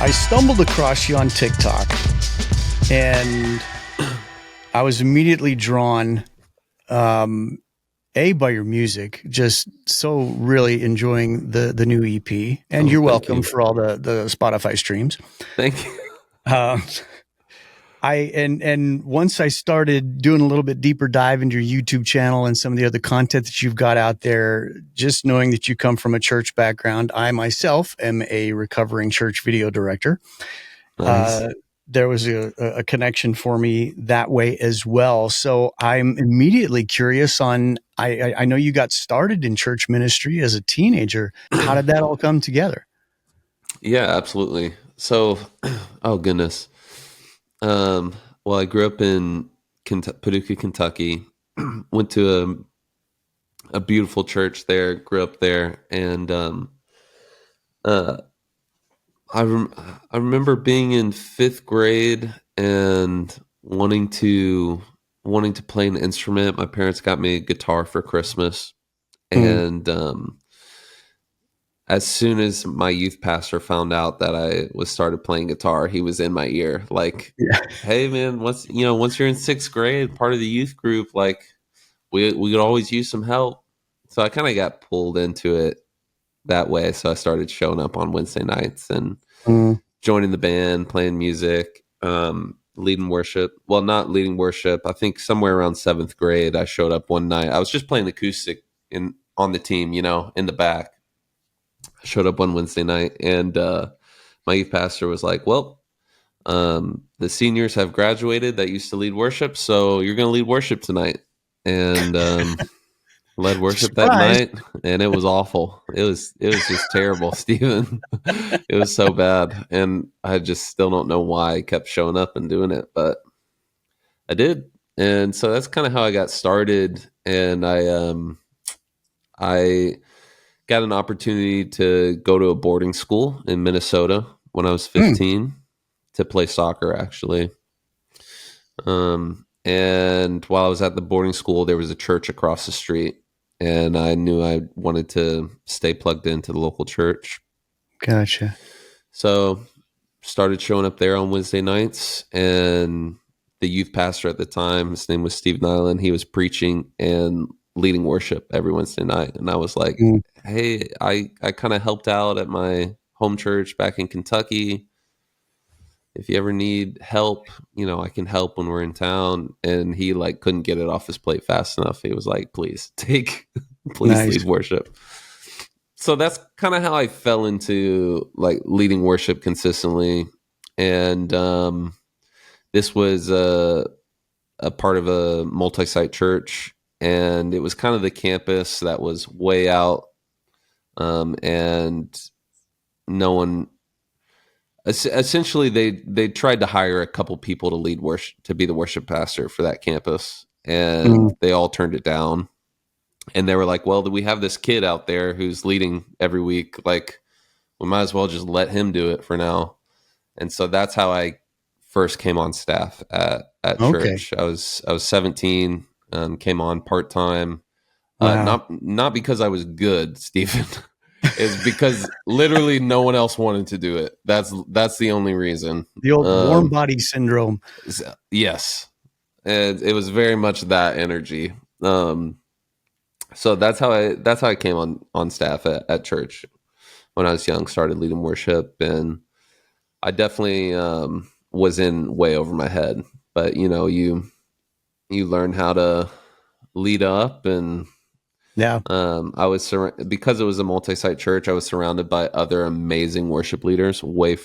I stumbled across you on TikTok, and I was immediately drawn, by your music, just so really enjoying the new EP. And Oh, you're thank welcome you. for all the Spotify streams. Thank you. Um, and once I started doing a little bit deeper dive into your YouTube channel and some of the other content that you've got out there, just knowing that you come from a church background, I myself am a recovering church video director. Nice. There was a connection for me that way as well. So I'm immediately curious on, I know you got started in church ministry as a teenager. How did that all come together? Yeah, absolutely. So, oh goodness. Well, I grew up in Paducah, Kentucky. Went to a beautiful church there. Grew up there, and uh, I remember being in fifth grade and wanting to play an instrument. My parents got me a guitar for Christmas, and as soon as my youth pastor found out that I was started playing guitar, he was in my ear, like, Yeah. "Hey, man, once you're in sixth grade, part of the youth group, like, we could always use some help." So I kind of got pulled into it that way. So I started showing up on Wednesday nights and Mm. joining the band, playing music, leading worship. Well, not leading worship. I think somewhere around seventh grade, I showed up one night. I was just playing acoustic on the team, in the back. I showed up one Wednesday night, and my youth pastor was like, "Well, the seniors have graduated that used to lead worship, so you're going to lead worship tonight." And led worship that Surprise. night, and it was awful. It was just terrible, Stephen. It was so bad, and I just still don't know why I kept showing up and doing it, but I did. And so that's kind of how I got started. And I got an opportunity to go to a boarding school in Minnesota when I was 15 to play soccer, actually. And while I was at the boarding school, there was a church across the street, and I knew I wanted to stay plugged into the local church. Gotcha. So started showing up there on Wednesday nights, and the youth pastor at the time, his name was Steve Nyland, he was preaching and leading worship every Wednesday night. And I was like, "Hey, I kind of helped out at my home church back in Kentucky. If you ever need help, I can help when we're in town." And he couldn't get it off his plate fast enough. He was like, "Please please Nice. lead worship." So that's kind of how I fell into leading worship consistently. And this was a part of a multi-site church, and it was kind of the campus that was way out, and no one. Essentially, they tried to hire a couple people to lead worship, to be the worship pastor for that campus, and they all turned it down. And they were like, "Well, we have this kid out there who's leading every week. We might as well just let him do it for now." And so that's how I first came on staff at church. I was 17, came on part time. Wow. Not because I was good, Stephen. Is because literally no one else wanted to do it. That's the only reason. The old warm body syndrome. Yes, and it was very much that energy. So that's how I came on staff at church when I was young. Started leading worship, and I definitely was in way over my head. But you learn how to lead up. And Yeah. I was because it was a multi-site church, I was surrounded by other amazing worship leaders way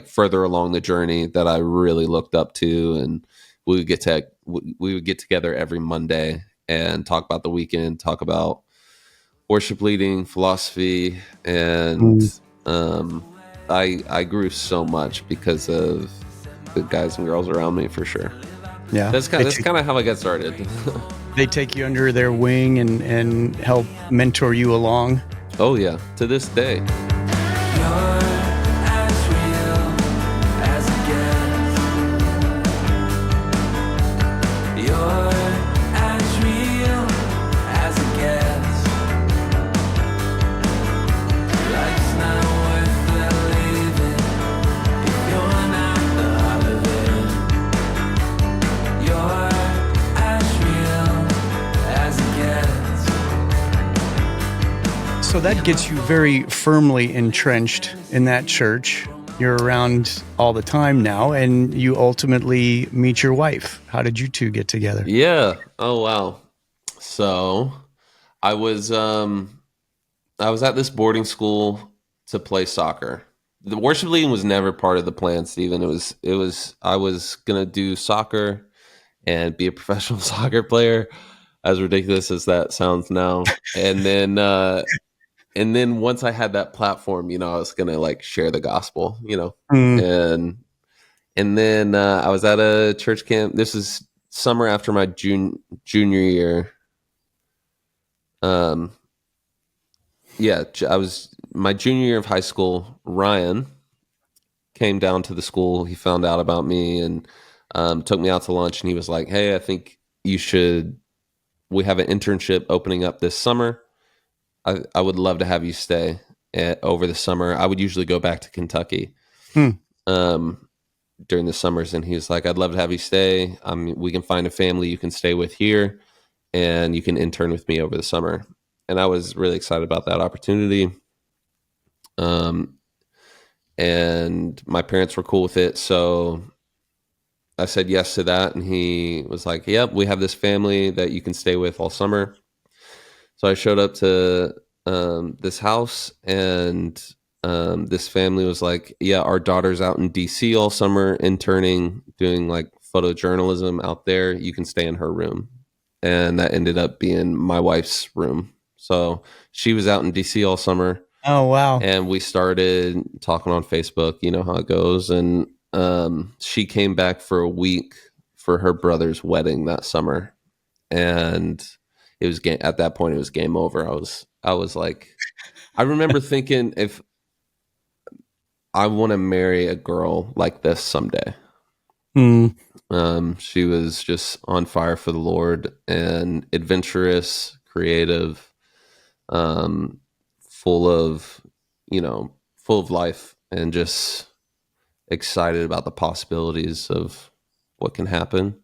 further along the journey that I really looked up to. And we would get together every Monday and talk about the weekend, talk about worship leading, philosophy, and I grew so much because of the guys and girls around me, for sure. Yeah. That's kind of how I got started. They take you under their wing and help mentor you along. Oh yeah, to this day. that gets you very firmly entrenched in that church. You're around all the time now, and you ultimately meet your wife. How did you two get together? Yeah. Oh wow. So I was I was at this boarding school to play soccer. The worship leading was never part of the plan, Stephen. It was I was gonna do soccer and be a professional soccer player, as ridiculous as that sounds now. And then once I had that platform, I was gonna like share the gospel, Mm, and then I was at a church camp. This is summer after my junior year. Um, yeah, I was my junior year of high school. Ryan came down to the school. He found out about me and took me out to lunch. And he was like, "Hey, I think you should. We have an internship opening up this summer. I would love to have you stay over the summer. I would usually go back to Kentucky mm. um, during the summers, and he was like, I'd love to have you stay. We can find a family you can stay with here, and you can intern with me over the summer." And I was really excited about that opportunity. Um, and my parents were cool with it, so I said yes to that. And he was like, "Yep, we have this family that you can stay with all summer." So I showed up to this house, and this family was like, "Yeah, our daughter's out in DC all summer interning, doing like photojournalism out there. You can stay in her room." And that ended up being my wife's room. So she was out in DC all summer, Oh, wow. and we started talking on Facebook. You know how it goes. And she came back for a week for her brother's wedding that summer, and it was at that point it was game over. I was like, I remember thinking, if I want to marry a girl like this someday. Mm. She was just on fire for the Lord and adventurous, creative, um, full of, full of life, and just excited about the possibilities of what can happen.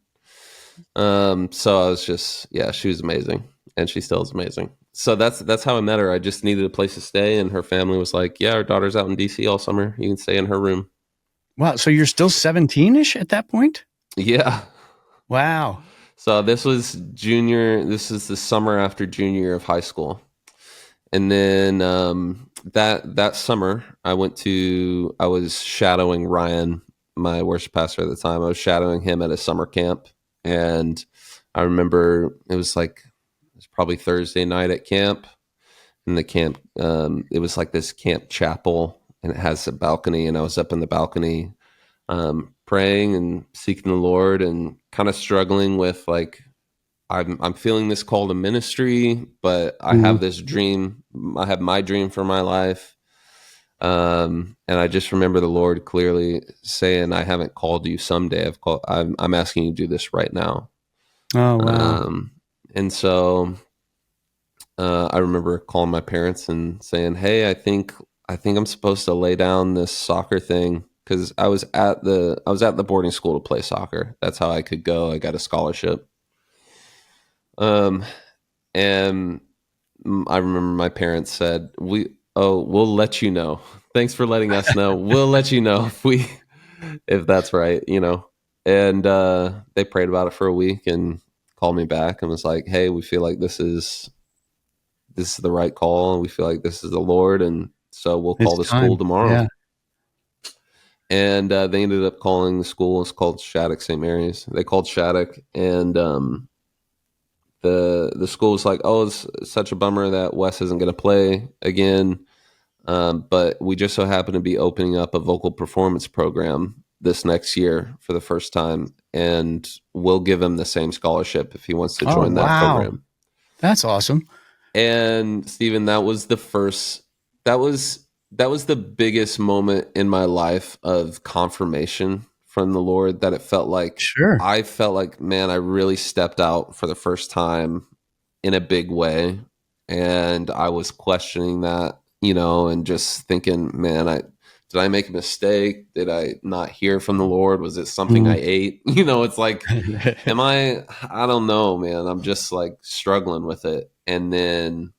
So I was just, yeah, she was amazing, and she still is amazing. So that's how I met her. I just needed a place to stay, and her family was like, "Yeah, our daughter's out in DC all summer. You can stay in her room." Wow. So you're still 17-ish at that point? Yeah. Wow. So this was junior. This is the summer after junior year of high school, and then that summer I was shadowing Ryan, my worship pastor at the time. I was shadowing him at a summer camp, and I remember it was probably Thursday night at camp. In the camp, it was like this camp chapel, and it has a balcony, and I was up in the balcony, praying and seeking the Lord, and kind of struggling with like, I'm feeling this call to ministry, but I have Mm. this dream. I have my dream for my life. And I just remember the Lord clearly saying, "I haven't called you someday. I'm asking you to do this right now." Oh, wow. Um, and so I remember calling my parents and saying, "Hey, I think I'm supposed to lay down this soccer thing." Because I was at the boarding school to play soccer. That's how I could go. I got a scholarship. Um, and I remember my parents said, we'll let you know. Thanks for letting us know. We'll let you know if that's right. And they prayed about it for a week and called me back and was like, "Hey, we feel like this is the right call, and we feel like this is the Lord, and so we'll call It's the school time. tomorrow." Yeah. And they ended up calling the school. It's called Shattuck St. Mary's. They called Shattuck, and the school was like, "Oh, it's such a bummer that Wes isn't going to play again, but we just so happen to be opening up a vocal performance program this next year for the first time, and we'll give him the same scholarship if he wants to Oh, join that wow. program." That's awesome. And Stephen, that was the first. That was the biggest moment in my life of confirmation from the Lord. That it felt like Sure. I felt like, man, I really stepped out for the first time in a big way, and I was questioning that, and just thinking, man, I did I make a mistake? Did I not hear from the Lord? Was it something I Mm. ate? It's like, I don't know, man. I'm just like struggling with it. And then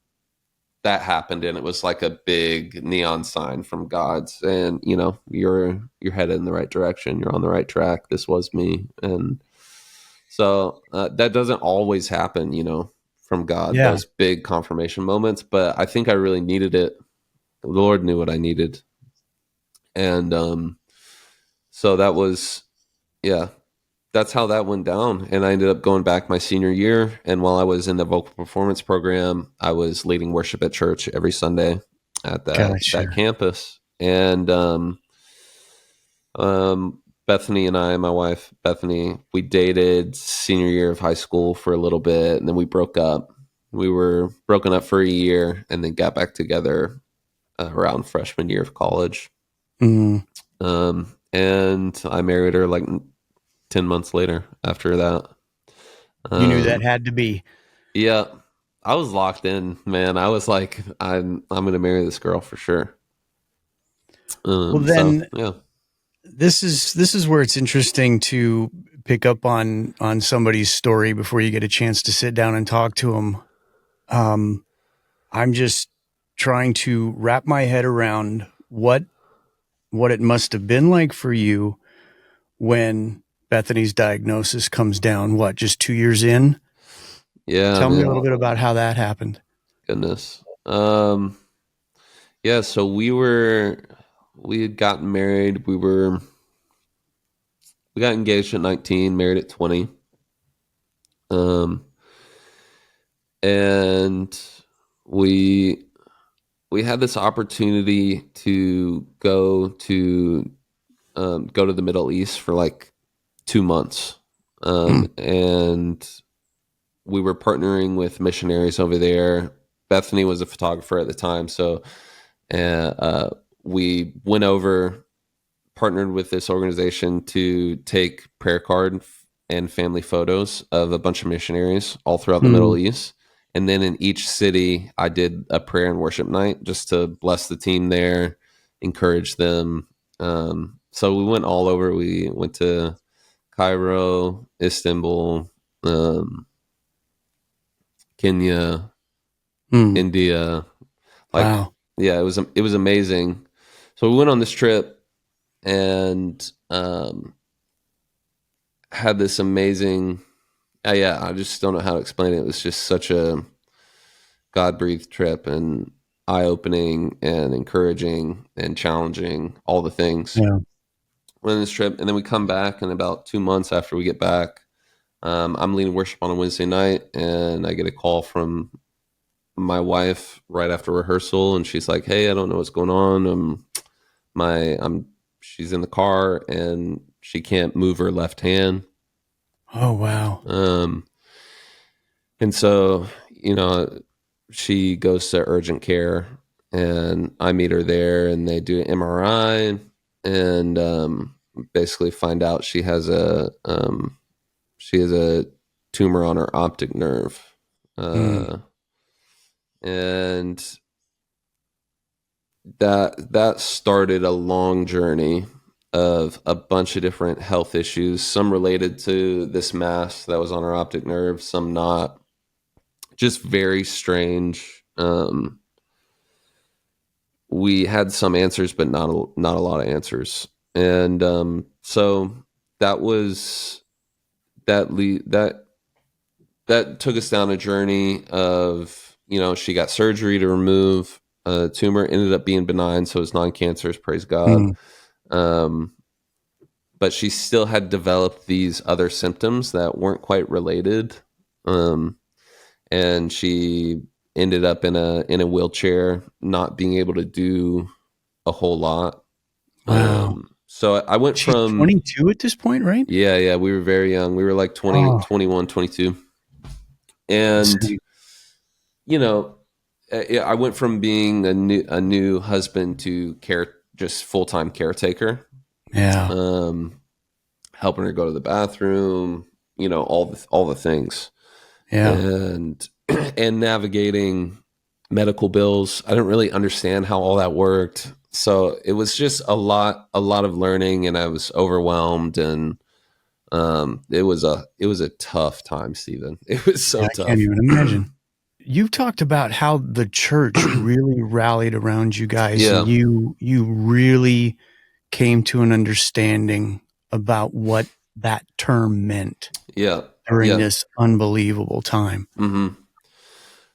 that happened, and it was like a big neon sign from God saying, you're headed in the right direction. You're on the right track. This was me. And so that doesn't always happen, from God, Yeah. those big confirmation moments. But I think I really needed it. The Lord knew what I needed. And so that was, yeah, that's how that went down. And I ended up going back my senior year. And while I was in the vocal performance program, I was leading worship at church every Sunday at that Gotcha. campus. And Bethany and I, my wife Bethany, we dated senior year of high school for a little bit, and then we broke up. We were broken up for a year, and then got back together around freshman year of college. Mm. And I married her like 10 months later after that. You knew that Um, had to be. yeah, I was locked in, man. I was like, I'm going to marry this girl for sure. Well, So then yeah, this is where it's interesting to pick up on somebody's story before you get a chance to sit down and talk to them. I'm just trying to wrap my head around what it must have been like for you when Bethany's diagnosis comes down. What, just 2 years in? yeah, Tell me a man. little bit about how that happened. Goodness. Yeah, so we had gotten married. We got engaged at 19, married at 20. Um, and we we had this opportunity to go to the Middle East for like 2 months. Mm. And we were partnering with missionaries over there. Bethany was a photographer at the time, so we went over, partnered with this organization to take prayer card and family photos of a bunch of missionaries all throughout the Middle Mm. East. And then in each city, I did a prayer and worship night just to bless the team there, encourage them. So we went all over. We went to Cairo, Istanbul, Kenya, Mm. India. Like, Wow. yeah, it was amazing. So we went on this trip and had this amazing. Yeah, I just don't know how to explain it. It was just such a God breathed trip, and eye opening and encouraging and challenging, all the things. Yeah. Went on this trip, and then we come back, and about 2 months after we get back, I'm leading worship on a Wednesday night, and I get a call from my wife right after rehearsal, and she's like, "Hey, I don't know what's going on. I'm she's in the car, and she can't move her left hand." Oh, wow. Um, and so, she goes to urgent care, and I meet her there, and they do an MRI, and basically find out she has a tumor on her optic nerve. Mm. And that started a long journey of a bunch of different health issues, some related to this mass that was on her optic nerve, some not. Just very strange. We had some answers, but not a lot of answers. And so that was that that took us down a journey of, she got surgery to remove a tumor, ended up being benign, so it's non-cancerous, praise God. Mm. Um, but she still had developed these other symptoms that weren't quite related. Um, and she ended up in a wheelchair, not being able to do a whole lot. Wow. So I went She's from, 22 at this point, right? yeah, we were very young. We were like 20, Oh, 21, 22. And, see. you know, I went from being a new husband to just full-time caretaker, Yeah. um, helping her go to the bathroom, all the things, Yeah. and and navigating medical bills. I didn't really understand how all that worked, so it was just a lot of learning, and I was overwhelmed, and it was a tough time, Stephen. It was Yeah. so I can't tough. even imagine. you've talked about how the church really rallied around you guys, and Yeah. you really came to an understanding about what that term meant Yeah. during Yeah. this unbelievable time. Mm-hmm.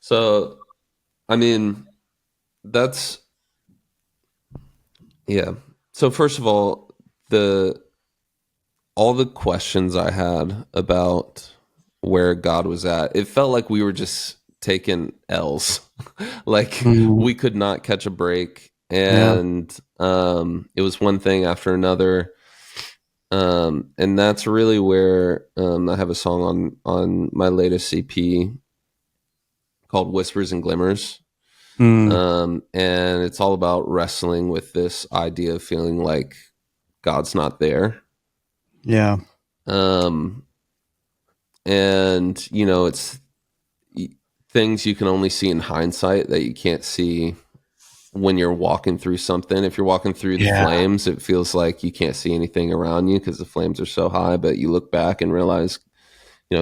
So, I mean, that's, yeah. So first of the all the questions I had about where God was at, it felt like we were just taking L's. Like Mm, we could not catch a break. yeah. And it was one thing after another. And that's really where I have a song on my latest CP called Whispers and Glimmers. Mm, And it's all about wrestling with this idea of feeling like God's not there. yeah. Um, and it's things you can only see in hindsight that you can't see when you're walking through something. If you're walking through the Yeah. flames, it feels like you can't see anything around you because the flames are so high, but you look back and realize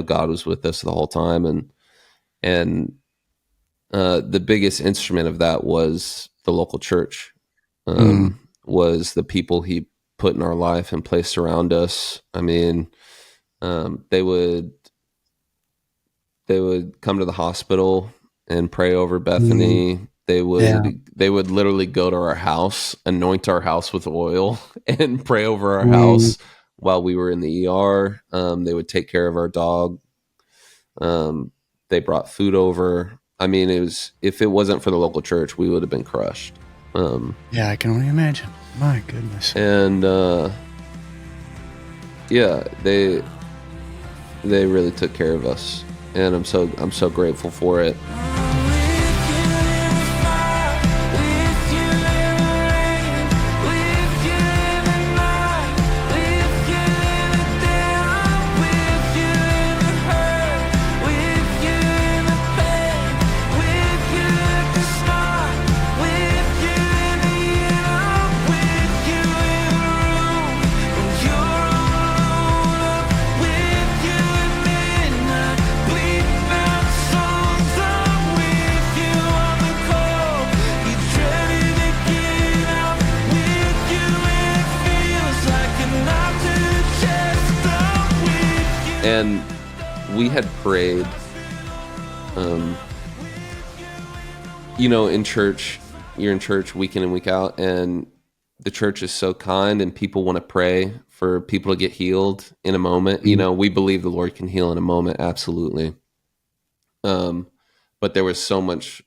God was with us the whole time. And the biggest instrument of that was the local church, Mm, was the people he put in our life and placed around us. I mean, they would come to the hospital and pray over mm, Bethany. They yeah. would literally go to our house, anoint our house with oil, and pray over our Mm, house while we were in the ER. They would take care of our dog. Um, they brought food over. I mean, if it wasn't for the local church, we would have been crushed. yeah, I can only imagine. My goodness. And yeah, they really took care of us, and I'm so grateful for it. And we had prayed, in church, you're in church week in and week out, and the church is so kind, and people want to pray for people to get healed in a moment. Mm, We believe the Lord can heal in a moment, absolutely. Um, but there was so much,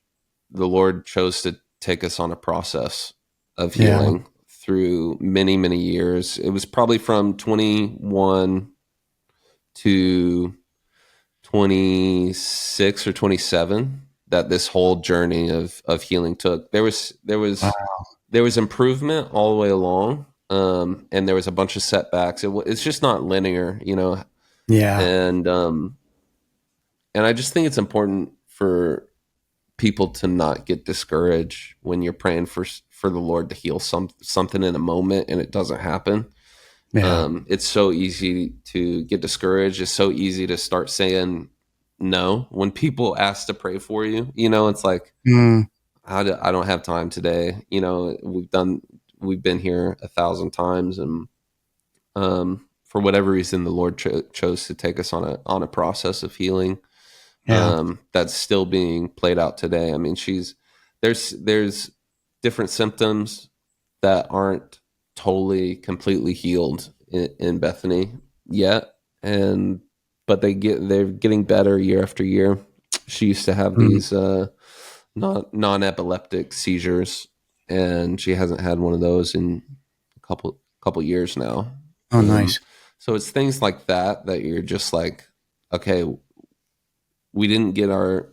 the Lord chose to take us on a process of yeah. healing through many, many years. It was probably from 21 to 26 or 27 that this whole journey of healing took. Wow. There was improvement all the way along, and there was a bunch of setbacks. It's just not linear, Yeah. and and I just think it's important for people to not get discouraged when you're praying for the Lord to heal something in a moment and it doesn't happen. Yeah. It's so easy to get discouraged. It's so easy to start saying no when people ask to pray for you. It's like, Mm, I don't have time today. We've been here 1,000 times, and for whatever reason, the Lord chose to take us on a process of healing, yeah. that's still being played out today. I mean, there's different symptoms that aren't totally completely healed in Bethany yet, and but they're getting better year after year. She used to have Mm, these non-epileptic seizures, and she hasn't had one of those in a couple years now. oh, Um, nice. so it's things like that you're just like, okay, we didn't get our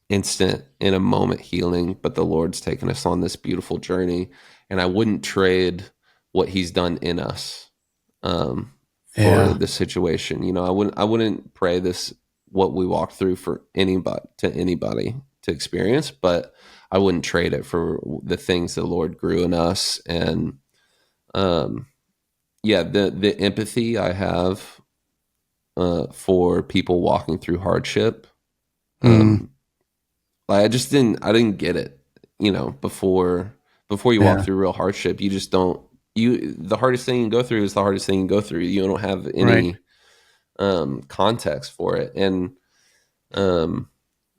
instant in a moment healing, but the Lord's taken us on this beautiful journey, and I wouldn't trade what He's done in us for Yeah. the situation. I wouldn't pray this what we walked through for anybody to experience, but I wouldn't trade it for the things the Lord grew in us. And um, yeah, the empathy I have for people walking through hardship. Mm, Um, Like I didn't get it, before you walk Yeah. through real hardship, you just don't, the hardest thing you can go through is the hardest thing you can go through. You don't have Right. any context for it. And um,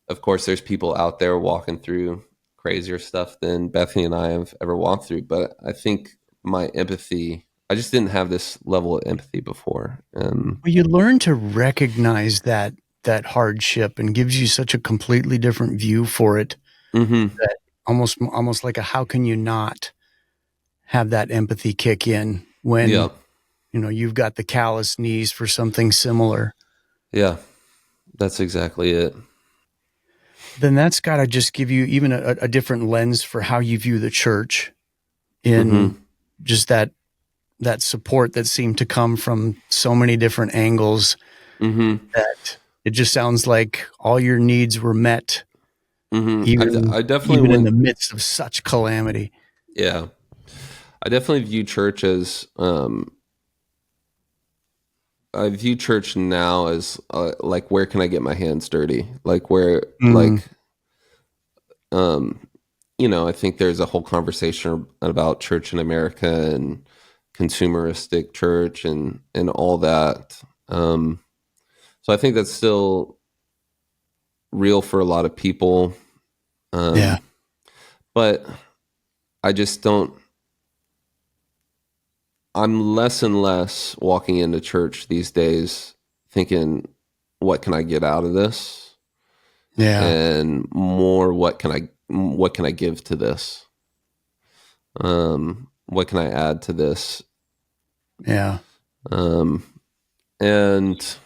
of course, there's people out there walking through crazier stuff than Bethany and I have ever walked through. But I think my empathy, I just didn't have this level of empathy before. Well, you learn to recognize that hardship and gives you such a completely different view for it Mm-hmm. that almost like a how can you not have that empathy kick in Yeah. when you've got the callous knees for something similar. Yeah. That's exactly it. Then that's got to just give you even a different lens for how you view the church in Mm-hmm. just that support that seemed to come from so many different angles Mm-hmm. that it just sounds like all your needs were met Mm-hmm. even I definitely even in the went, midst of such calamity. yeah. I definitely view church as, I view church now as like, where can I get my hands dirty? Like, where, Mm, like, um, I think there's a whole conversation about church in America and consumeristic church and all that. So I think that's still real for a lot of people. yeah, Um, but I just don't, I'm less and less walking into church these days thinking, what can I get out of this? yeah, And more, what can I give to this? What can I add to this? yeah, Um, and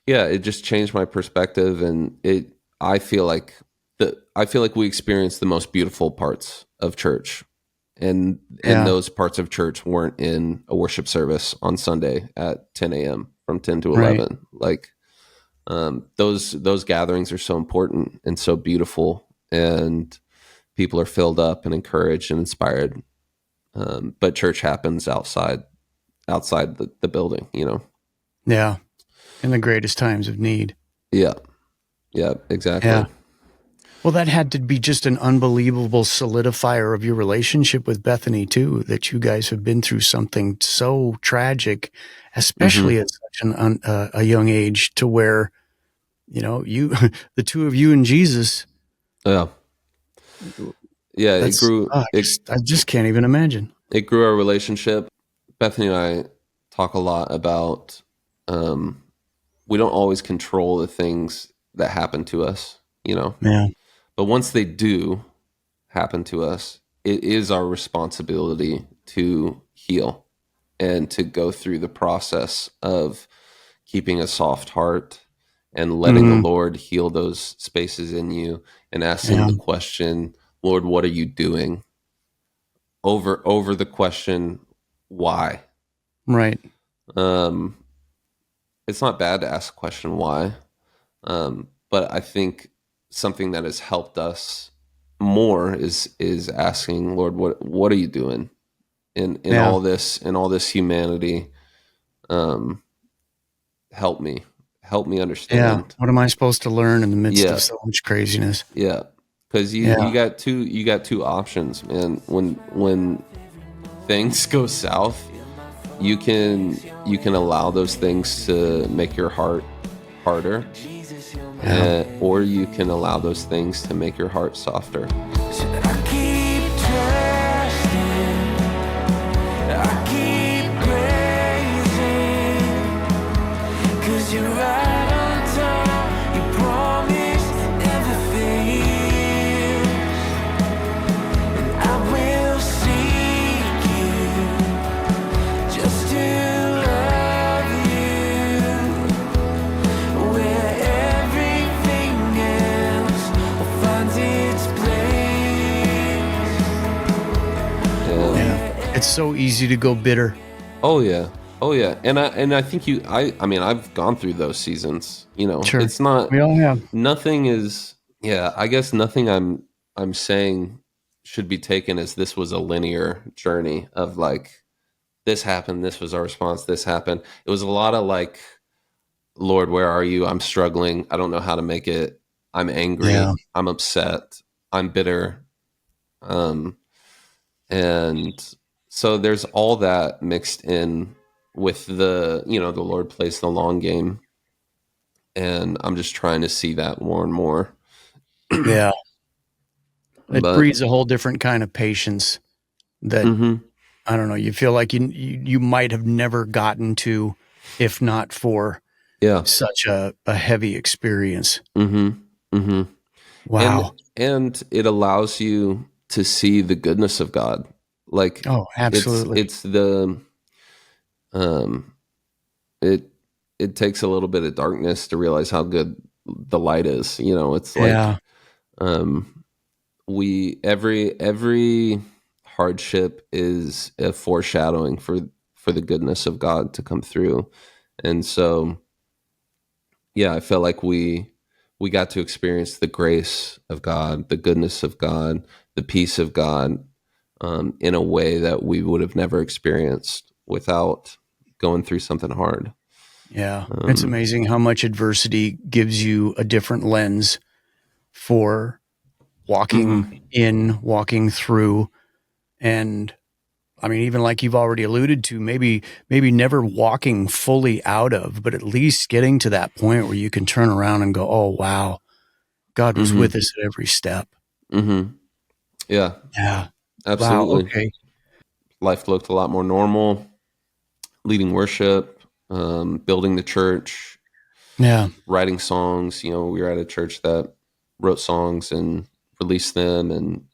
yeah, it just changed my perspective, and I feel like I feel like we experience the most beautiful parts of church, and yeah, those parts of church weren't in a worship service on Sunday at 10 a.m. from 10 to right. 11. Like, those gatherings are so important and so beautiful, and people are filled up and encouraged and inspired. But church happens outside the building, Yeah, in the greatest times of need. Yeah, yeah, exactly. Yeah. Well, that had to be just an unbelievable solidifier of your relationship with Bethany too, that you guys have been through something so tragic, especially Hmm. at such a young age, to where you, the two of you and Jesus. Yeah, yeah. That's I just can't even imagine. It grew our relationship. Bethany and I talk a lot about, um, we don't always control the things that happen to us, Yeah, but once they do happen to us, it is our responsibility to heal and to go through the process of keeping a soft heart and letting the mm, Lord heal those spaces in you, and asking yeah, the question, Lord, what are you doing? Over the question, why? right. Um, it's not bad to ask the question why, but I think something that has helped us more is asking, Lord, what are you doing in Yeah, all this humanity? Um, help me, help me yeah. understand. What am I supposed to learn in the midst of Yeah, so much craziness? yeah, because Yeah, you got two options, man. When things go south, you can allow those things to make your heart harder, yeah, or you can allow those things to make your heart softer. I keep trusting, I keep praising, 'cause you're right on time, you promised never fail, and I will seek you just to love you, where everything else will find its place. Yeah. yeah. It's so easy to go bitter. Oh yeah. Oh yeah. And I think I mean, I've gone through those seasons. Sure, It's not, we all have. nothing is, yeah, I guess nothing I'm saying should be taken as this was a linear journey of like, this happened, this was our response, this happened. It was a lot of like, Lord, where are you? I'm struggling. I don't know how to make it. I'm angry, Yeah. I'm upset, I'm bitter. And so there's all that mixed in with the Lord plays the long game. And I'm just trying to see that more and more. Yeah. It But breeds a whole different kind of patience that mhm, I don't know. You feel like you might have never gotten to if not for yeah. such a heavy experience. Mhm. Mhm. And Wow. and it allows you to see the goodness of God. Like Oh, it's absolutely. it's the um it it takes a little bit of darkness to realize how good the light is. It's like Yeah. um we every hardship is a foreshadowing for the goodness of God to come through. And so yeah, I felt like we got to experience the grace of God, the goodness of God, the peace of God, in a way that we would have never experienced without going through something hard. Yeah. It's Um, amazing how much adversity gives you a different lens for walking mhm. in, walking through. And I mean, even like you've already alluded to, maybe never walking fully out of, but at least getting to that point where you can turn around and go, "Oh wow, God was with Mhm. us at every step." Mhm. Yeah, Yeah. Wow. absolutely. Okay. Life looked a lot more normal. Leading worship, building the church, Yeah. writing songs. We were at a church that wrote songs and released them, and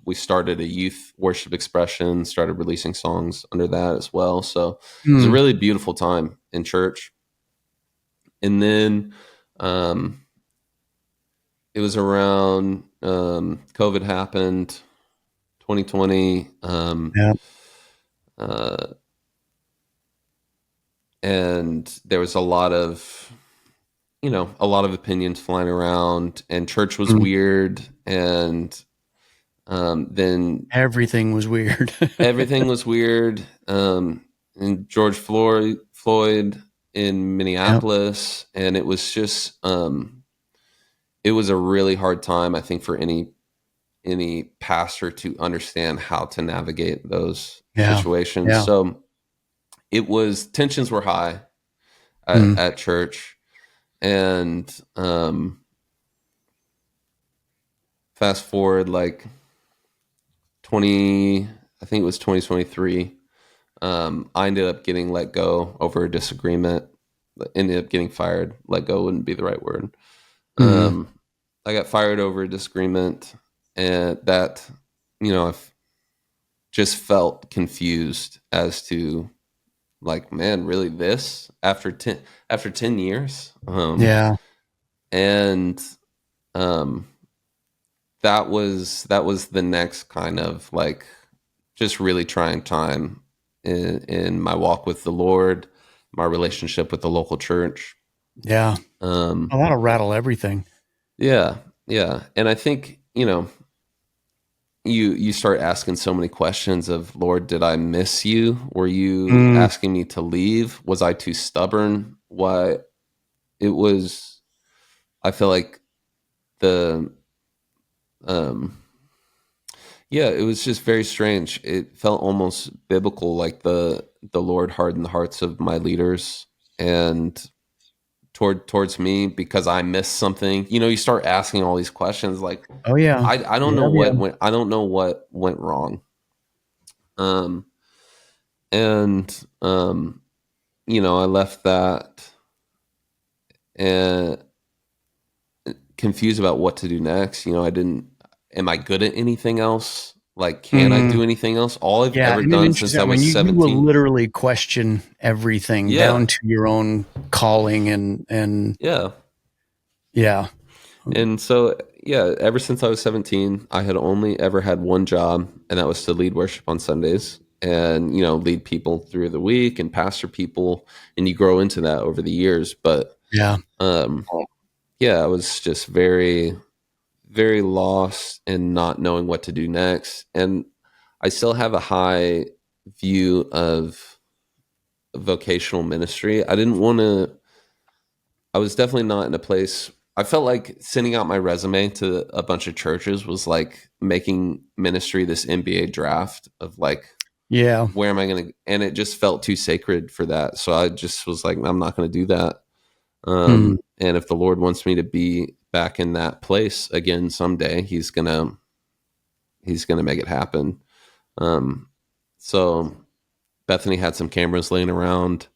we started a youth worship expression, started releasing songs under that as well. So it was a Mm. really beautiful time in church. And then um, it was around COVID happened, 2020, Yeah. uh, and there was a lot of opinions flying around, and church was Mm. weird, and then Everything was weird. everything was weird. And George Floyd in Yep. Minneapolis, and it was just it was a really hard time, I think, for any pastor to understand how to navigate those Yeah. situations. Yeah. So tensions were high Mm. at church, and fast forward like 20, I think it was 2023. I ended up getting let go over a disagreement. Ended up getting fired. Let go wouldn't be the right word. Mm. Um, I got fired over a disagreement, and that, I've just felt confused as to, like, man, really this after 10 years. Yeah. And um, that was the next kind of, like, just really trying time in my walk with the Lord, my relationship with the local church. Yeah. Um, Oh, that'll rattle everything. yeah, yeah, and I think you start asking so many questions of, Lord, did I miss you? Were you Mm. asking me to leave? Was I too stubborn? Why it was? I feel like the um, yeah, it was just very strange. It felt almost biblical, like the Lord hardened the hearts of my leaders and towards me because I missed something. You start asking all these questions, like Oh yeah. I don't know Yeah. Yeah. what went wrong. Um and I left that and confused about what to do next. I didn't am I good at anything else? Like, can I Mm. do anything else? All I've Yeah. ever And then done since interesting. I I was mean, you will 17. literally question everything Yeah. down to your own calling and Yeah. yeah. And so, yeah, ever since I was 17, I had only ever had one job, and that was to lead worship on Sundays and, lead people through the week and pastor people. And you grow into that over the years. But, Yeah. um, yeah, I was just very, very lost and not knowing what to do next. And I still have a high view of vocational ministry. I was definitely not in a place I felt like sending out my resume to a bunch of churches was like making ministry this NBA draft of like, Yeah. where am I going to, and it just felt too sacred for that. So I just was like, I'm not going to do that. And if the Lord wants me to be back in that place again someday, he's going to make it happen. So Bethany had some cameras laying around.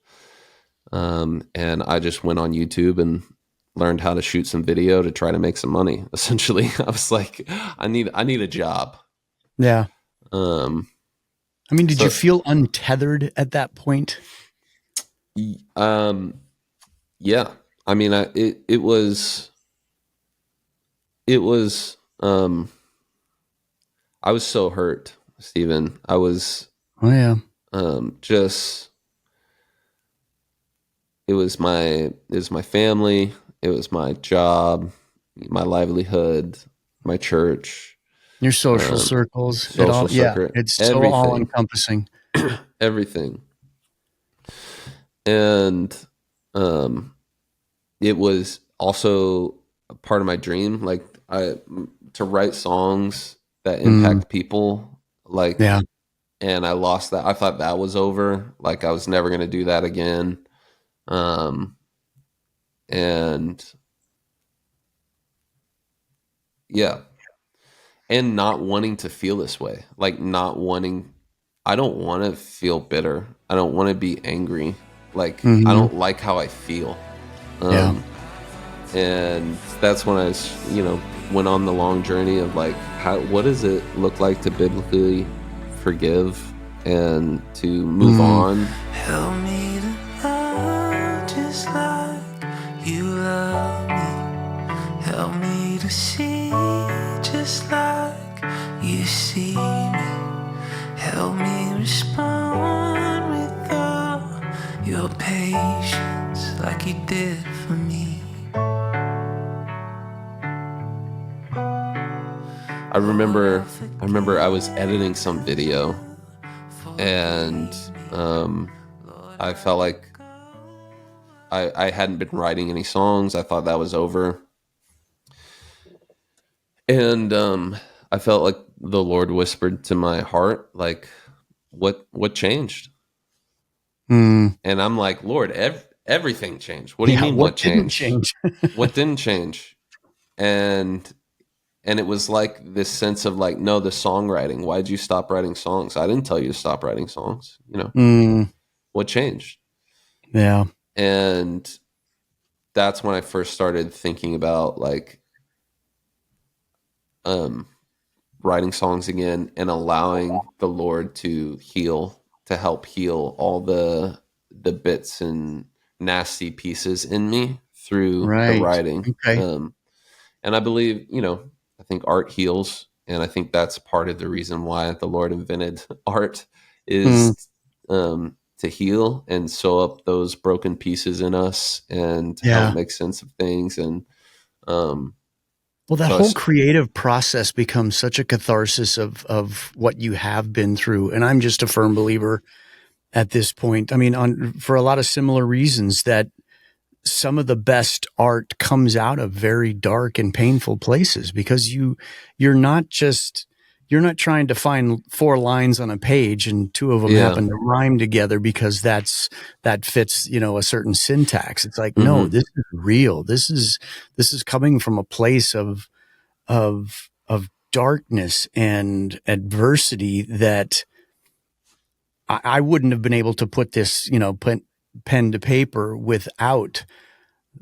And I just went on YouTube and learned how to shoot some video to try to make some money. Essentially, I was like, I need a job. Yeah. I mean, did you feel untethered at that point? Yeah. I mean, it was, I was so hurt, Stephen. I was, just, it was my family. It was my job, my livelihood, my church, your social circles, it's so everything. all encompassing. Everything. And it was also a part of my dream, like to write songs that impact people, like, and I lost that. I thought that was over. Like I was never going to do that again. And yeah, and not wanting to feel this way, like I don't want to feel bitter. I don't want to be angry. Like I don't like how I feel. And that's when I, went on the long journey of like, what does it look like to biblically forgive and to move on? Help me to love just like you love me. Help me to see just like you see me. Help me respond with all your patience like you did for me. I remember I was editing some video and I felt like I hadn't been writing any songs. I thought that was over. And I felt like the Lord whispered to my heart, like, what changed? And I'm like, Lord, everything changed. What do you mean what changed? What didn't change? And it was like this sense of like, no, the songwriting. Why'd you stop writing songs? I didn't tell you to stop writing songs. What changed? Yeah. And that's when I first started thinking about like writing songs again and allowing the Lord to help heal all the bits and nasty pieces in me through the writing. Okay. And I believe, I think art heals. And I think that's part of the reason why the Lord invented art is to heal and sew up those broken pieces in us and help make sense of things. And well, that whole creative process becomes such a catharsis of what you have been through. And I'm just a firm believer at this point. I mean, for a lot of similar reasons, that some of the best art comes out of very dark and painful places, because you're not trying to find 4 lines on a page and 2 of them happen to rhyme together because that fits, a certain syntax. It's like, no, this is real. This is coming from a place of darkness and adversity that I wouldn't have been able to put this, put pen to paper without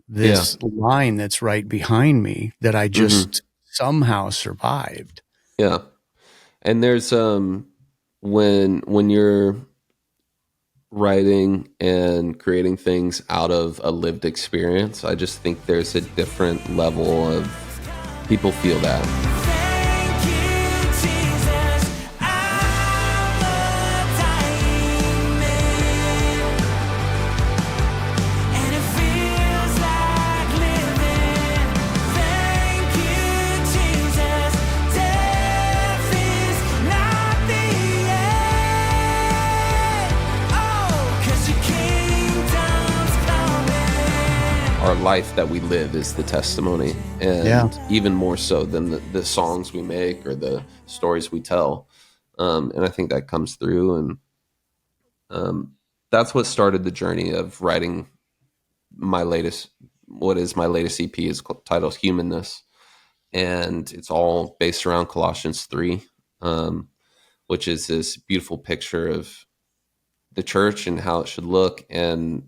this line that's right behind me that I just somehow survived. Yeah. And there's when you're writing and creating things out of a lived experience, I just think there's a different level of people feel that. Thank you, Jesus. I'm a dying man, and it feels like living. Thank you, Jesus. Death is not the end. Oh, 'cause your kingdom's coming. Our life that we live is the testimony, and even more so than the songs we make or the stories we tell. And I think that comes through, and that's what started the journey of writing my latest. What is my latest EP is titled Humanness, and it's all based around Colossians 3, which is this beautiful picture of the church and how it should look. And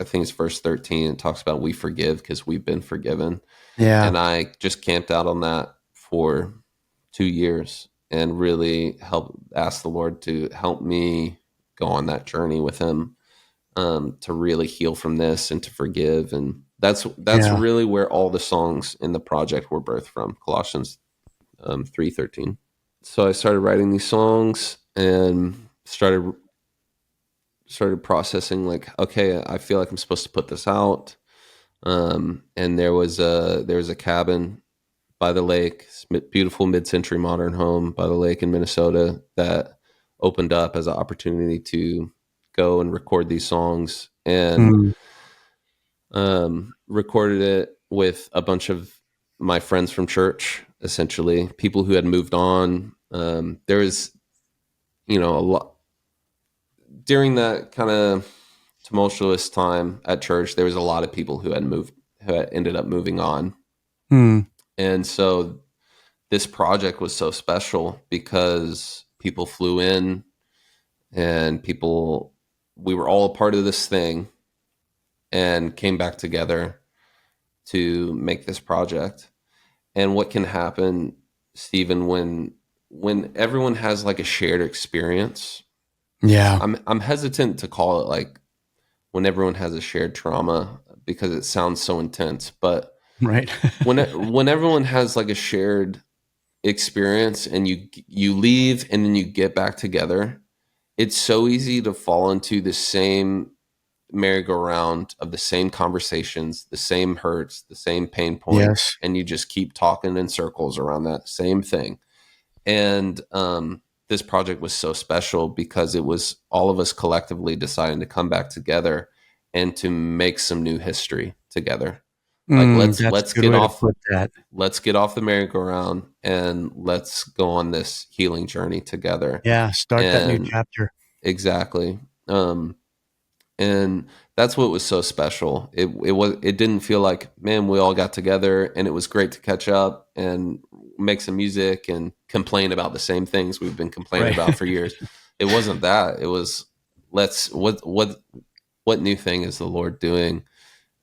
I think it's verse 13. It talks about we forgive because we've been forgiven. Yeah. And I just camped out on that for 2 years and really ask the Lord to help me go on that journey with him, to really heal from this and to forgive. And that's really where all the songs in the project were birthed from, Colossians 3:13. So I started writing these songs and started processing, like, okay, I feel like I'm supposed to put this out. And there was a cabin by the lake, beautiful mid-century modern home by the lake in Minnesota that opened up as an opportunity to go and record these songs, and recorded it with a bunch of my friends from church, essentially people who had moved on. There was, a lot during that kind of tumultuous time at church. There was a lot of people who had ended up moving on. And so this project was so special because people flew in, and we were all a part of this thing and came back together to make this project. And what can happen, Stephen, when everyone has like a shared experience. Yeah. I'm hesitant to call it like when everyone has a shared trauma, because it sounds so intense, but right. when everyone has like a shared experience and you leave and then you get back together, it's so easy to fall into the same merry-go-round of the same conversations, the same hurts, the same pain points, and you just keep talking in circles around that same thing. And this project was so special because it was all of us collectively deciding to come back together and to make some new history together. Like let's get off the merry-go-round and let's go on this healing journey together. Yeah, start that new chapter. Exactly. And that's what was so special. It didn't feel like, man, we all got together and it was great to catch up and make some music and complain about the same things we've been complaining about for years. It wasn't that. It was, what new thing is the Lord doing?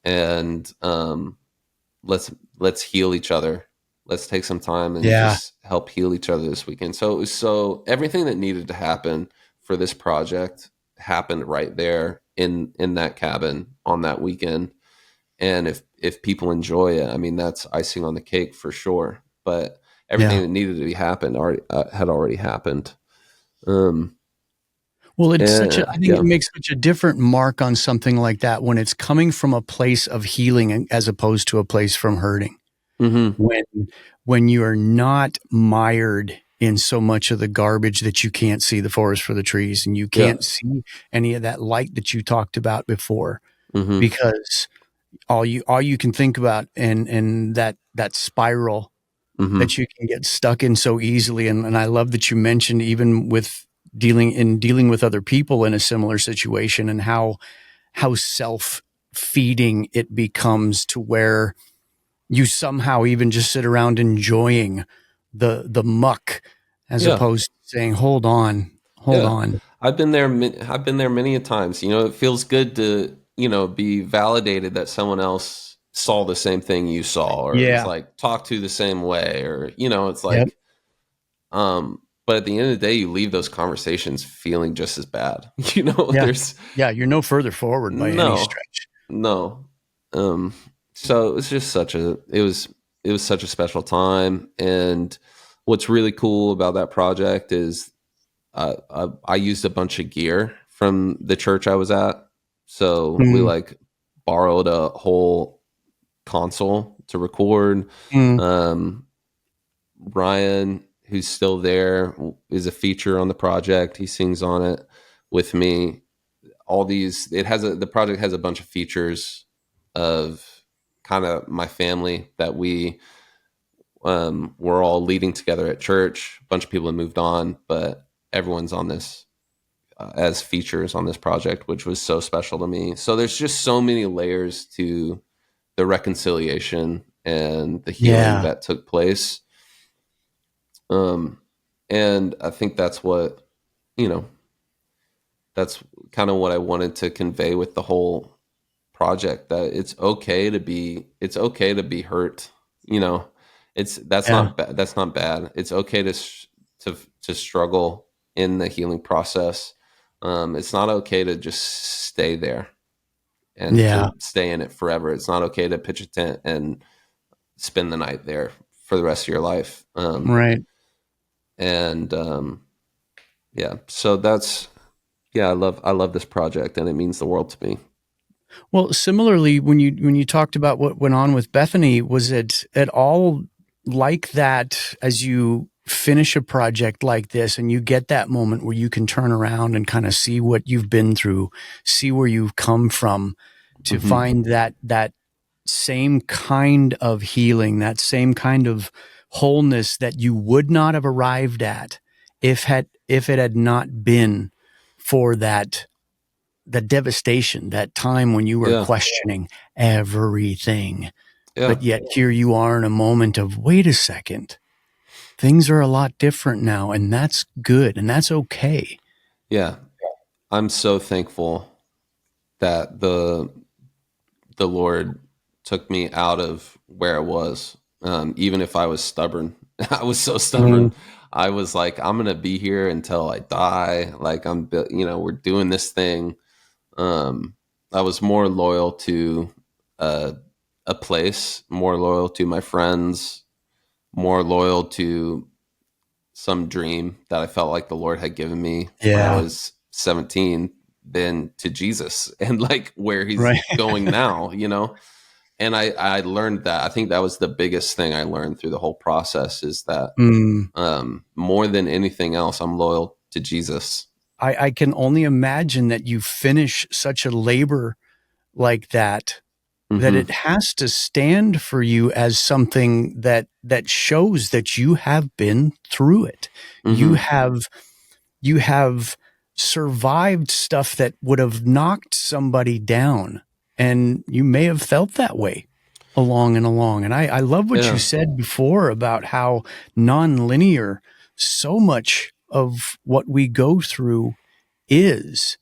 And let's heal each other. Let's take some time and just help heal each other this weekend. So it was everything that needed to happen for this project happened right there in that cabin on that weekend. And if people enjoy it, I mean, that's icing on the cake for sure. But everything that needed to be happened had already happened. Well, I think it makes such a different mark on something like that when it's coming from a place of healing as opposed to a place from hurting. Mm-hmm. When you are not mired in so much of the garbage that you can't see the forest for the trees, and you can't see any of that light that you talked about before, because all you can think about and that spiral that you can get stuck in so easily. And I love that you mentioned even with dealing with other people in a similar situation, and how self-feeding it becomes, to where you somehow even just sit around enjoying the muck as opposed to saying, hold on. I've been there many a times. It feels good to, be validated that someone else saw the same thing you saw, or was like talked to the same way, or, it's like, but at the end of the day, you leave those conversations feeling just as bad. You're no further forward by any stretch. No. So it was just it was such a special time. And what's really cool about that project is I used a bunch of gear from the church I was at. So we like borrowed a whole console to record. Ryan, who's still there, is a feature on the project. He sings on it with me. all these. The project has a bunch of features of kind of my family that we're all leading together at church. A bunch of people have moved on, but everyone's on this as features on this project, which was so special to me. So there's just so many layers to the reconciliation and the healing that took place. And I think that's what, that's kind of what I wanted to convey with the whole project, that it's okay to be hurt. That's not bad. It's okay to struggle in the healing process. It's not okay to just stay there and to stay in it forever. It's not okay to pitch a tent and spend the night there for the rest of your life. Right. And so that's, I love this project, and it means the world to me. Well, similarly, when you talked about what went on with Bethany, was it at all like that as you finish a project like this and you get that moment where you can turn around and kind of see what you've been through, see where you've come from, to find that same kind of healing, that same kind of wholeness that you would not have arrived at if it had not been for the devastation, that time when you were questioning everything. But yet here you are in a moment of, wait a second, things are a lot different now, and that's good, and that's okay. Yeah. I'm so thankful that the Lord took me out of where I was. Even if I was stubborn, I was so stubborn. I was like, I'm going to be here until I die. Like we're doing this thing. I was more loyal to a place, more loyal to my friends, more loyal to some dream that I felt like the Lord had given me when I was 17 than to Jesus and like where he's going now, And I learned that. I think that was the biggest thing I learned through the whole process, is that more than anything else, I'm loyal to Jesus. I can only imagine that you finish such a labor like that, that it has to stand for you as something that shows that you have been through it. You have survived stuff that would have knocked somebody down, and you may have felt that way along and along. And I love what you said before about how nonlinear so much of what we go through is,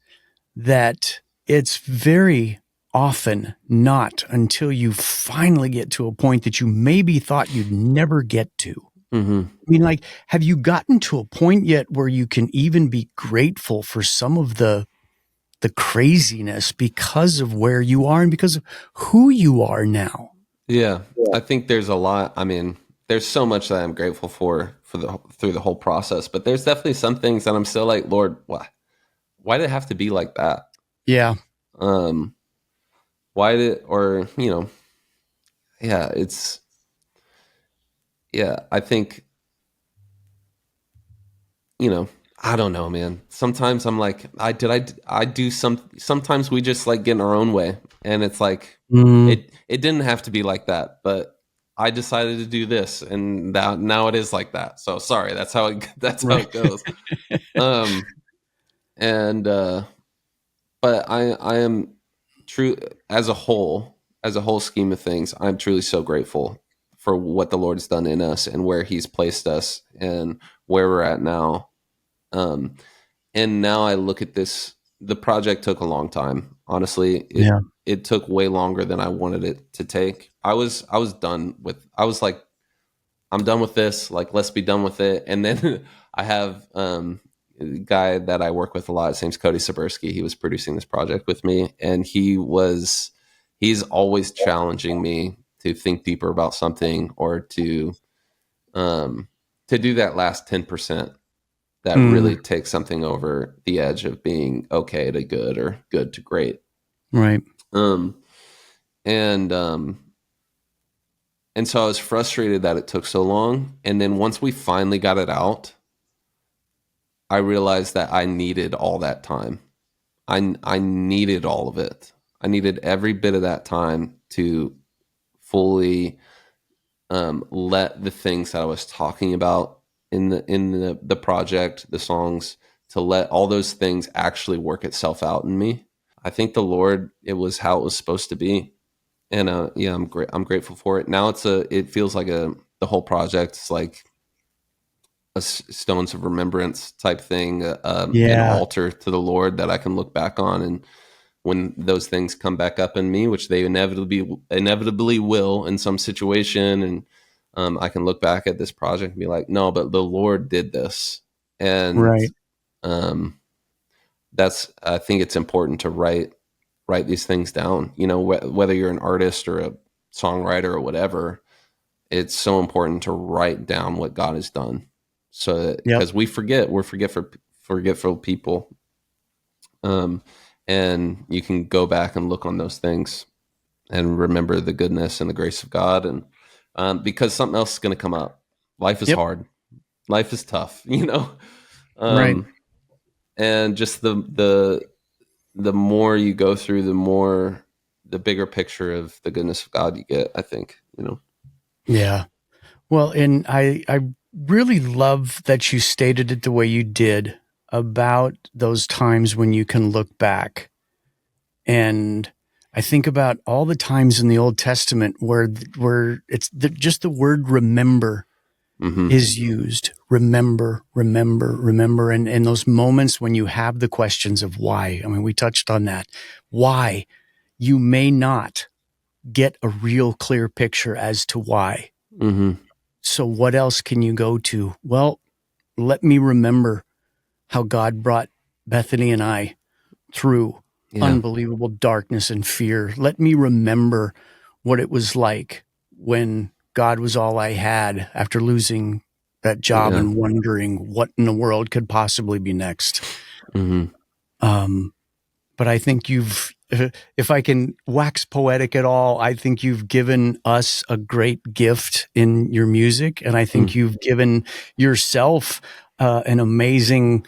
that it's very often not until you finally get to a point that you maybe thought you'd never get to. I mean, like, have you gotten to a point yet where you can even be grateful for some of the craziness because of where you are and because of who you are now? Yeah. I think there's a lot. I mean, there's so much that I'm grateful for through the whole process, but there's definitely some things that I'm still like, Lord, why did it have to be like that? Yeah. Why did, or, I think, I don't know, man. Sometimes I'm like, sometimes we just like get in our own way, and it's like, it didn't have to be like that, but I decided to do this, and now it is like that. So sorry, that's how it goes. But I am true as a whole scheme of things. I'm truly so grateful for what the Lord's done in us and where he's placed us and where we're at now. And now I look at this, the project took a long time. Honestly, it took way longer than I wanted it to take. I was like, I'm done with this. Like, let's be done with it. And then I have, a guy that I work with a lot. His name's Cody Sabursky. He was producing this project with me, and he's always challenging me to think deeper about something, or to do that last 10% that really takes something over the edge of being okay to good or good to great. Right. And so I was frustrated that it took so long. And then once we finally got it out, I realized that I needed all that time. I needed all of it. I needed every bit of that time to fully let the things that I was talking about in the project, the songs, to let all those things actually work itself out in me. I think the Lord, it was how it was supposed to be, and yeah, I'm grateful for it. Now it feels like the whole project is like a stones of remembrance type thing, an Yeah. altar to the Lord that I can look back on, and when those things come back up in me, which they inevitably will in some situation, and I can look back at this project and be like, no, but the Lord did this, and Right. um, I think it's important to write these things down. You know, whether you're an artist or a songwriter or whatever, it's so important to write down what God has done. So, Yep. because we're forgetful people. And you can go back and look on those things and remember the goodness and the grace of God. And because something else is going to come up. Life is Yep. hard. Life is tough, you know? Right. And just the more you go through, the bigger picture of the goodness of God you get, I think, you know? Yeah. Well, and I really love that you stated it the way you did about those times when you can look back. And I think about all the times in the Old Testament where it's just the word remember Mm-hmm. is used. Remember, remember, remember. And those moments when you have the questions of why. I mean, we touched on that. Why? You may not get a real clear picture as to why. Mm-hmm. So what else can you go to? Well, let me remember how God brought Bethany and I through Yeah. unbelievable darkness and fear. Let me remember what it was like when God was all I had after losing that job Yeah. and wondering what in the world could possibly be next. Mm-hmm. But I think if I can wax poetic at all, I think you've given us a great gift in your music. And I think you've given yourself an amazing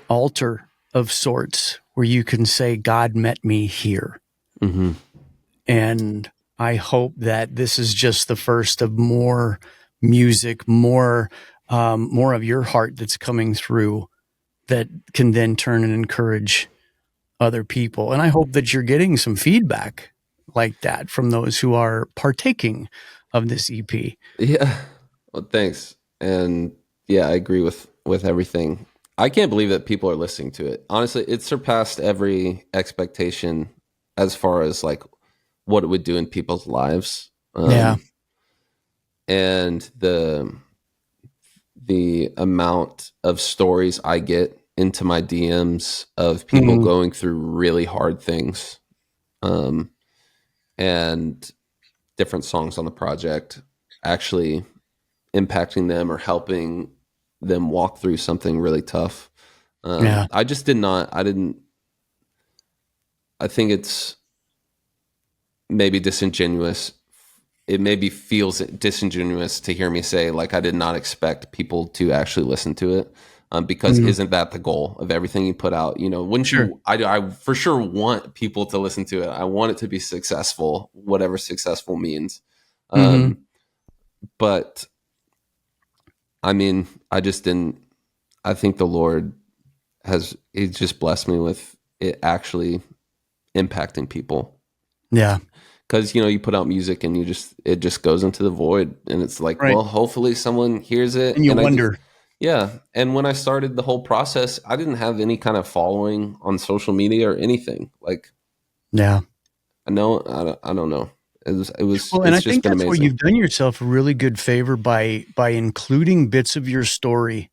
altar of sorts where you can say, God met me here. Mm-hmm. And I hope that this is just the first of more music, more of your heart that's coming through that can then turn and encourage other people. And I hope that you're getting some feedback like that from those who are partaking of this EP. Yeah. Well, thanks. And yeah, I agree with everything. I can't believe that people are listening to it. Honestly, it surpassed every expectation as far as like what it would do in people's lives. Yeah. And the amount of stories I get into my DMs of people going through really hard things, and different songs on the project actually impacting them or helping them walk through something really tough. Yeah. I just did not, I didn't, I think it's maybe disingenuous. It maybe feels disingenuous to hear me say, like, I did not expect people to actually listen to it. Because isn't that the goal of everything you put out? You know, wouldn't Sure. you? I for sure want people to listen to it. I want it to be successful, whatever successful means. But I mean, I just didn't. I think the Lord he just blessed me with it actually impacting people. Yeah. Because you put out music and it just goes into the void, and it's like, Right. well, hopefully someone hears it. And you And wonder. yeah. And when I started the whole process, I didn't have any kind of following on social media or anything. Like, Yeah. I don't know. Well, and I It's just think been that's where amazing. you've done yourself a really good favor by including bits of your story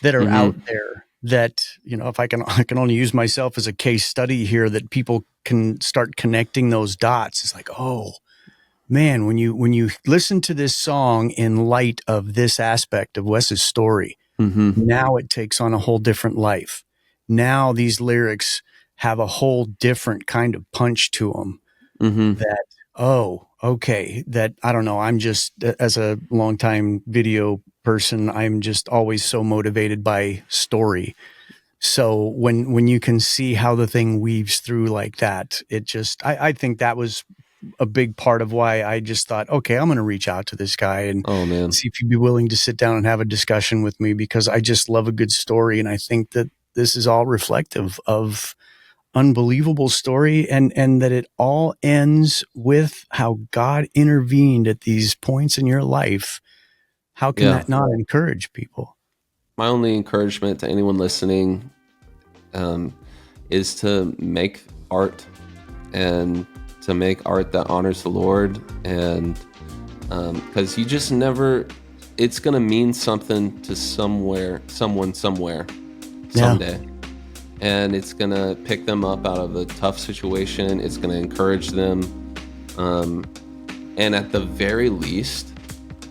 that are out there that, if I can only use myself as a case study here, that people can start connecting those dots. It's like, oh man, when you listen to this song in light of this aspect of Wes's story, now it takes on a whole different life. Now these lyrics have a whole different kind of punch to them that, oh, okay, that I don't know. I'm just, as a longtime video person, I'm just always so motivated by story So when you can see how the thing weaves through like that, it just, I think that was a big part of why I just thought, okay, I'm going to reach out to this guy and Oh man. see if he'd be willing to sit down and have a discussion with me, because I just love a good story. And I think that this is all reflective of unbelievable story, and that it all ends with how God intervened at these points in your life. How can Yeah. that not encourage people? My only encouragement to anyone listening is to make art, and to make art that honors the Lord. And because you just never, it's going to mean something to someone somewhere someday. And it's going to pick them up out of a tough situation. It's going to encourage them. And at the very least,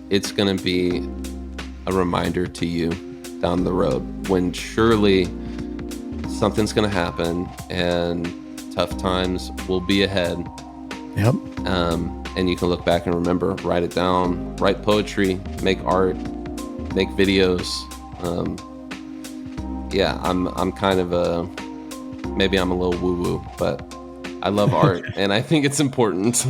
it's going to be a reminder to you down the road when surely something's going to happen and tough times will be ahead. Yep. And you can look back and remember, write it down, write poetry, make art, make videos. Yeah, I'm kind of maybe I'm a little woo-woo, but I love art and I think it's important.